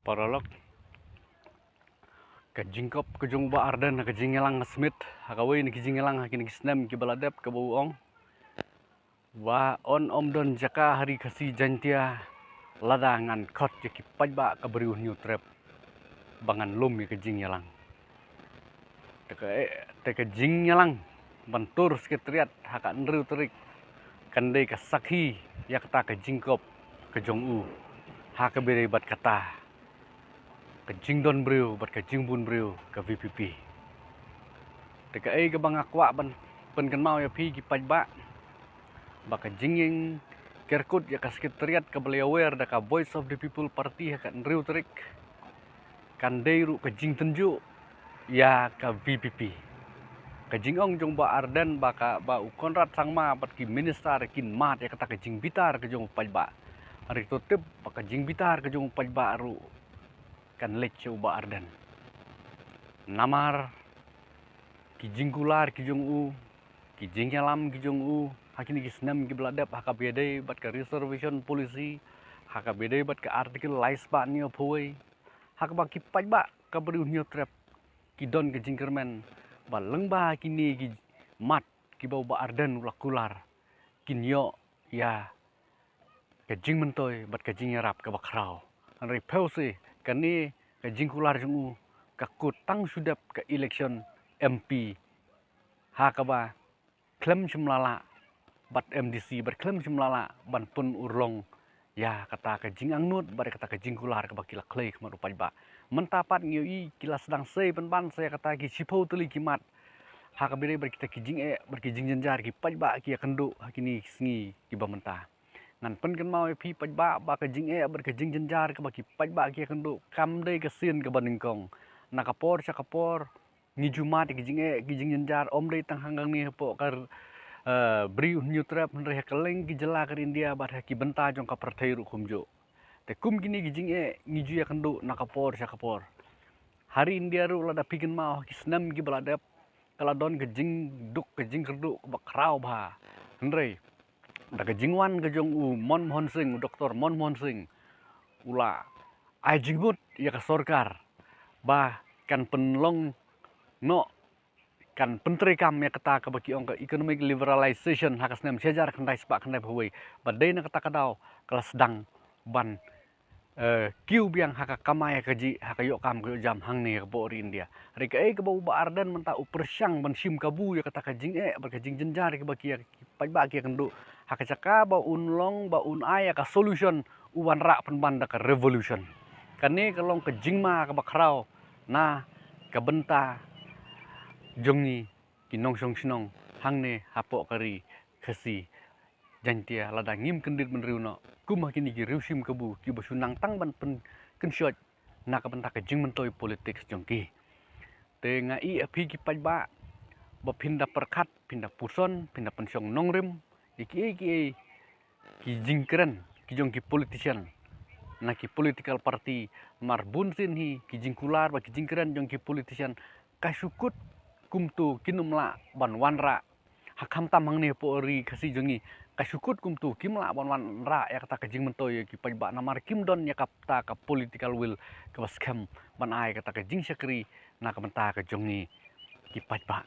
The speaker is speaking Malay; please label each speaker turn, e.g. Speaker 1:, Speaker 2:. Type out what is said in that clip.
Speaker 1: Paralog ka jingkop ka jong ba arden ka jingelang smith hakawin ki jingelang hakin ki snem ki baladep ka buong wa on omdon jaka hari kasi jantia ladangan khot ki pajba ka beriu new trap bangan lum ka jingelang teka jingelang bantur sekretariat haka nru terik kandai ka sakhi yakta ka jingkop ka jong u haka bere bat kata ka jingdon breu bat ka jingbun breu ka VPP teka ai ka bangakwa ban pen kan mau ya pi ki pajba baka jinging kerkut ya ka sekretariat ka beliawer da ka voice of the people party ka nriu terik kandai ru ka jing tenju ya ka VPP ka jingong jong ba arden baka ba u konrad sangma bat ki minister kin mat ya kata ka jing bitar ka jong pajba hari totip baka jing bitar ka jong pajba ru kan lecho ba arden namar ki jingkular ki jong u ki jingyalam ki jong u hakini ki snam ki bladep haka bede bat ka reservation polisi haka bede bat ka artikel laisba nio phoi haka ba ki pajba ka beriu nio trap ki don ki jingkermen ba lengba kini ki mat ki bau ba arden ulakular kinyo ya ka jing mentoy bat ka jing yarap ka bakrau anri pause kani ka jingkular jungu ka kutang sudap ka election MP hakaba klem chumlala bat MDC bat klem chumlala ban pun urlong ya kata ka jing angnut bat kata ka jingkular ka bakila klei kma rupai ba mentapat ngiui kila sedang sei ban saya kata ki sipau tuli kimat hakabire bat kita ki jing bat ki jing jenjar ki pajba ki kendu hakini sngi ki ba mentah ngan pen kan mau pi pajba ba ka jing ber ka jing jenjar ka baki pajba ki kendu kam dei ka sin ka baningkong nakapor sakapor ni jumat ki jing jenjar om dei tang hanggang ni po kar briu new trap nre keleng ki jela kar india ba ki benta jong ka perthai ru khumjo te kum kini ki jing ni ju ya kendu nakapor sakapor hari india ru lada pikin mau ki snam ki baladap kala don ke jing duk ke jing kerdu ba krau ba nre daga jingwan ke jong u mon mohon sing doktor mon mohon sing ula ai jingbut ya ka sorkar ba kan penlong no kan pentri kam ya kata ka baki ong ka economic liberalization hakas nem sejar kandai spa kandai bhoi badai na kata kadau kelas sedang ban kiu biang haka kamaya kaji haka yok kam ke jam hang ni bo India hari ka ke bau ba ardan menta upersyang ban sim kabu ya kata ka jing ba ka jing jenjar ke baki ya pajba ki kendu haka caka ba unlong ba un aya ka solution uwan ra penban da ka revolution kane kalong ka jingma ka bakrau na ka benta jongi kinong song sinong hang ne hapo kari khasi jantia lada ngim kendit menriu no kumah kini ki riusim kabu ki basunang tang ban pen kensyot na ka benta ka jing mentoy politik jongki te ngai api ki pajba ba pinda perkat pinda puson pinda pensyong nongrim ki jingkeren ki jong ki politician na ki political party marbun sin hi ki jingkular ba ki jingkeren jong ki politician kasukut kumtu kinumla ban wanra hakam tamang ne po ri kasi jongi kasukut kumtu kimla ban wanra ya kata ka jing mentoy ki pajba namar kim don ya kapta ka political will ka scam ban ai kata ka jing sakri na ka menta ka jongi ki pajba